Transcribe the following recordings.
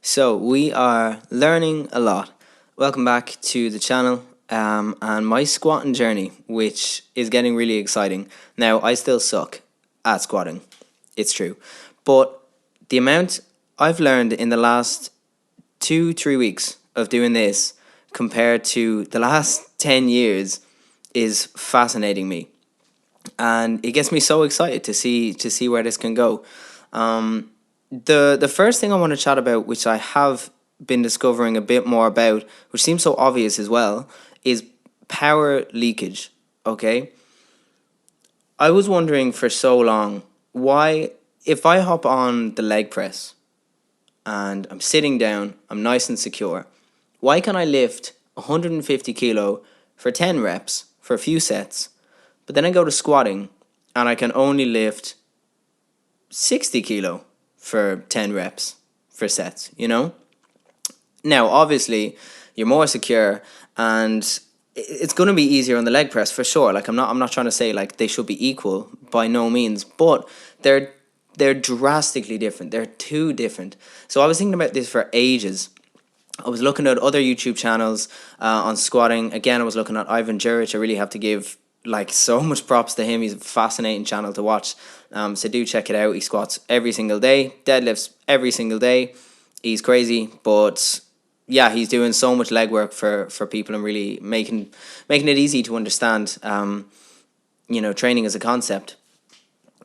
So we are learning a lot. Welcome back to the channel and my squatting journey, which is getting really exciting. Now, I still suck at squatting, it's true. But the amount I've learned in the last 2-3 weeks of doing this compared to the last 10 years is fascinating me. And it gets me so excited to see where this can go. The first thing I want to chat about, which I have been discovering a bit more about, which seems so obvious as well, is power leakage. Okay, I was wondering for so long why, if I hop on the leg press and I'm sitting down, I'm nice and secure, why can I lift 150 kilo for 10 reps for a few sets, but then I go to squatting and I can only lift 60 kilo for 10 reps for sets, you know? Now, obviously, you're more secure and it's going to be easier on the leg press for sure. Like I'm not trying to say like they should be equal by no means, but they're drastically different. They're too different. So I was thinking about this for ages. I was looking at other YouTube channels on squatting. Again, I was looking at Ivan Juric. I really have to give like so much props to him. He's a fascinating channel to watch. So do check it out. He squats every single day, deadlifts every single day. He's crazy, but yeah, he's doing so much legwork for people and really making it easy to understand. Training as a concept.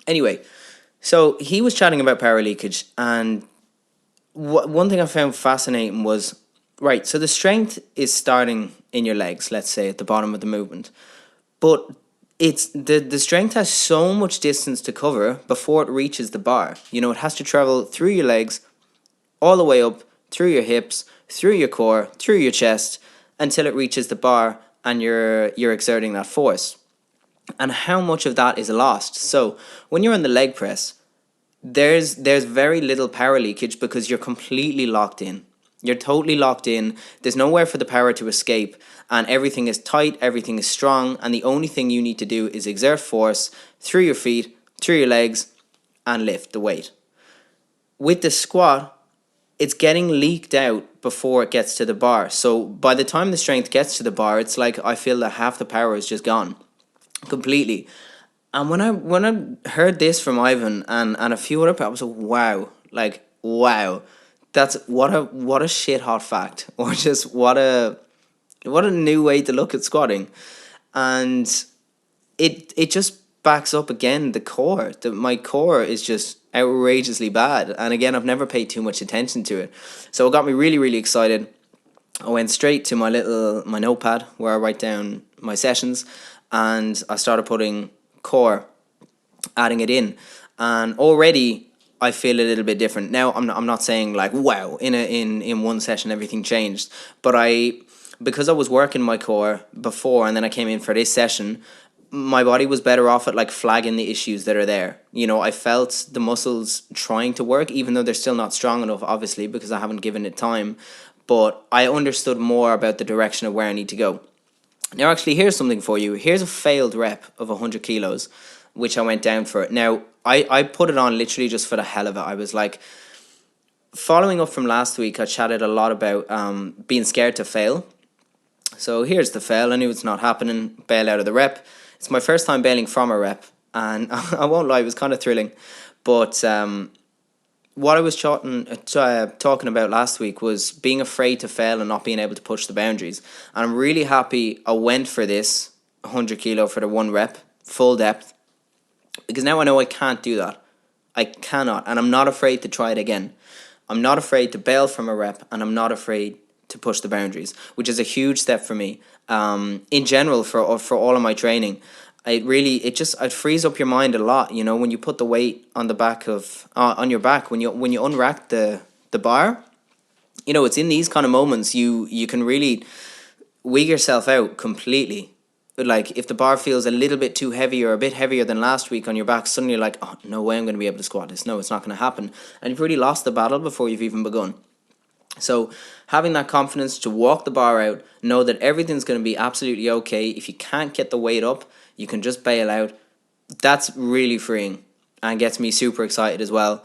Anyway, so he was chatting about power leakage, and one thing I found fascinating was, right, so the strength is starting in your legs, let's say at the bottom of the movement, but it's the strength has so much distance to cover before it reaches the bar. You know, it has to travel through your legs, all the way up, through your hips, through your core, through your chest, until it reaches the bar and you're exerting that force. And how much of that is lost? So when you're on the leg press, there's very little power leakage because you're completely locked in. You're totally locked in. There's nowhere for the power to escape, and everything is tight, everything is strong, and the only thing you need to do is exert force through your feet, through your legs, and lift the weight. With the squat, it's getting leaked out before it gets to the bar. So by the time the strength gets to the bar, it's like I feel that half the power is just gone completely. And when I heard this from Ivan and a few other people, I was like, wow, that's what a shit hot fact, or just what a new way to look at squatting, and it just backs up again the core. My core is just outrageously bad, and again, I've never paid too much attention to it, so it got me really really excited. I went straight to my notepad where I write down my sessions, and I started putting core, adding it in, and already I feel a little bit different. Now I'm not saying like wow, in one session everything changed, but because I was working my core before and then I came in for this session, my body was better off at like flagging the issues that are there. You know, I felt the muscles trying to work, even though they're still not strong enough, obviously, because I haven't given it time, but I understood more about the direction of where I need to go. Now, actually, here's something for you. Here's a failed rep of 100 kilos, which I went down for. Now, I put it on literally just for the hell of it. I was like, following up from last week, I chatted a lot about being scared to fail. So here's the fail. I knew it's not happening. Bail out of the rep. It's my first time bailing from a rep, and I won't lie, it was kind of thrilling. But what I was talking about last week was being afraid to fail and not being able to push the boundaries. And I'm really happy I went for this 100 kilo for the one rep, full depth, because now I know I can't do that. I cannot, and I'm not afraid to try it again. I'm not afraid to bail from a rep, and I'm not afraid to push the boundaries, which is a huge step for me. In general, for all of my training, it frees up your mind a lot. You know, when you put the weight on the back of on your back, when you unrack the bar, you know, it's in these kind of moments you can really weigh yourself out completely. Like if the bar feels a little bit too heavy or a bit heavier than last week on your back, suddenly you're like, oh, no way I'm going to be able to squat this. No, it's not going to happen. And you've already lost the battle before you've even begun. So having that confidence to walk the bar out, know that everything's going to be absolutely okay. If you can't get the weight up, you can just bail out. That's really freeing and gets me super excited as well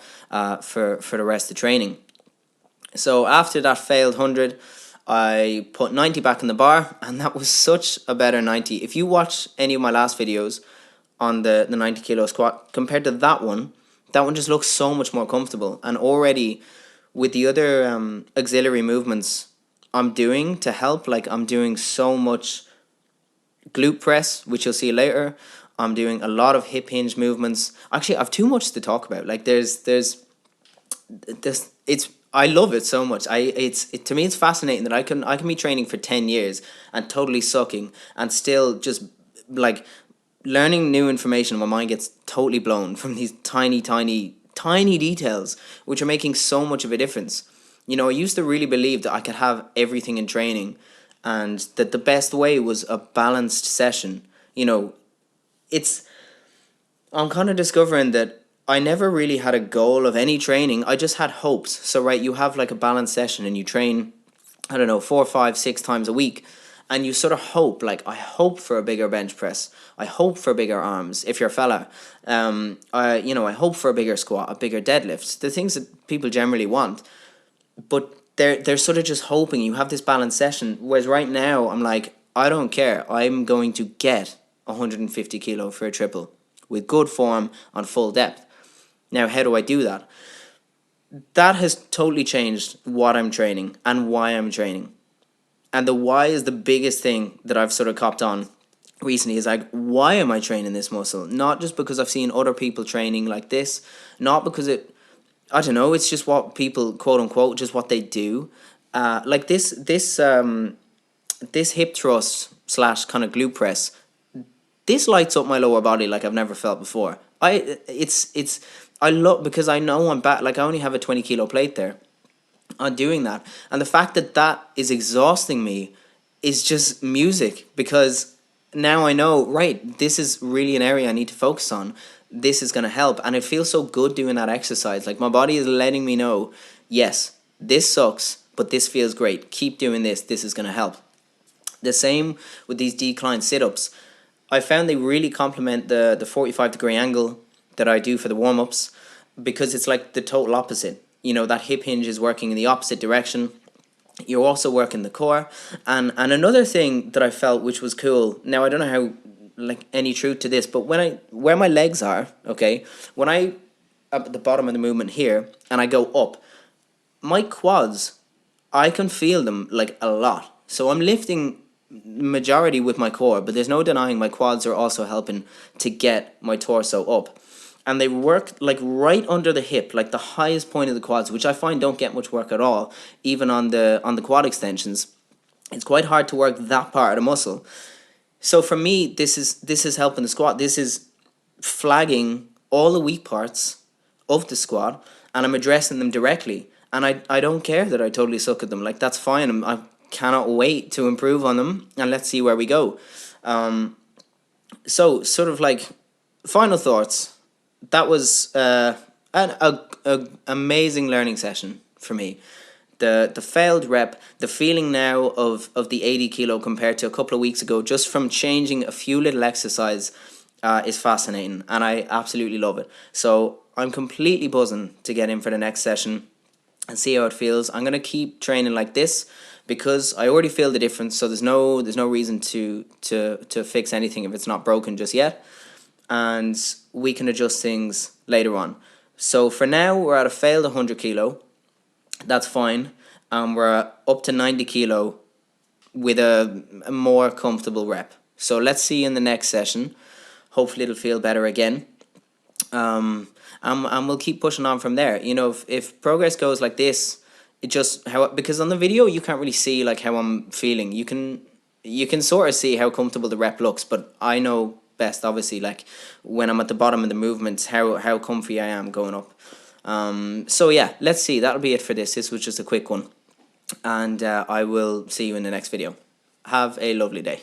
for the rest of the training. So after that failed 100, I put 90 back in the bar, and that was such a better 90. If you watch any of my last videos on the 90 kilo squat compared to that one just looks so much more comfortable. And already with the other auxiliary movements I'm doing to help, like I'm doing so much glute press, which you'll see later. I'm doing a lot of hip hinge movements. Actually, I've too much to talk about. Like there's this, it's, I love it so much. To me it's fascinating that I can be training for 10 years and totally sucking and still just like learning new information. My mind gets totally blown from these tiny details which are making so much of a difference. You know, I used to really believe that I could have everything in training and that the best way was a balanced session. You know, I'm kind of discovering that I never really had a goal of any training. I just had hopes. So, right, you have like a balanced session and you train, I don't know, 4, 5, 6 times a week. And you sort of hope, like, I hope for a bigger bench press. I hope for bigger arms, if you're a fella. I hope for a bigger squat, a bigger deadlift. The things that people generally want. But they're sort of just hoping you have this balanced session. Whereas right now, I'm like, I don't care. I'm going to get 150 kilo for a triple with good form on full depth. Now, how do I do that? That has totally changed what I'm training and why I'm training. And the why is the biggest thing that I've sort of copped on recently is like, why am I training this muscle? Not just because I've seen other people training like this, not because I don't know, it's just what people, quote unquote, just what they do. Like this hip thrust / kind of glute press, this lights up my lower body like I've never felt before. I love, because I know I'm back, like I only have a 20 kilo plate there on doing that. And the fact that that is exhausting me is just music, because now I know, right, this is really an area I need to focus on. This is going to help. And it feels so good doing that exercise. Like my body is letting me know, yes, this sucks, but this feels great. Keep doing this. This is going to help. The same with these decline sit-ups. I found they really complement the 45-degree angle that I do for the warm-ups, because it's like the total opposite. You know, that hip hinge is working in the opposite direction. You're also working the core. And another thing that I felt which was cool, now I don't know how, like, any truth to this, but where my legs are, okay, when I up at the bottom of the movement here and I go up, my quads, I can feel them like a lot. So I'm lifting majority with my core, but there's no denying my quads are also helping to get my torso up. And they work like right under the hip, like the highest point of the quads, which I find don't get much work at all, even on the quad extensions. It's quite hard to work that part of the muscle. So for me, this is helping the squat. This is flagging all the weak parts of the squat, and I'm addressing them directly. And I don't care that I totally suck at them. Like, that's fine. I cannot wait to improve on them, and let's see where we go. So sort of like final thoughts. That was an amazing learning session for me. The failed rep, the feeling now of the 80 kilo compared to a couple of weeks ago, just from changing a few little exercise, is fascinating, and I absolutely love it. So I'm completely buzzing to get in for the next session and see how it feels. I'm gonna keep training like this because I already feel the difference. So there's no reason to fix anything if it's not broken just yet, and we can adjust things later on. So for now, we're at a failed 100 kilo. That's fine. We're up to 90 kilo with a more comfortable rep. So let's see in the next session. Hopefully it'll feel better again. And we'll keep pushing on from there. You know, if progress goes like this, because on the video you can't really see like how I'm feeling. You can sort of see how comfortable the rep looks, but I know best, obviously, like when I'm at the bottom of the movements, how comfy I am going up. So yeah, let's see. That'll be it for this. This was just a quick one, and I will see you in the next video. Have a lovely day.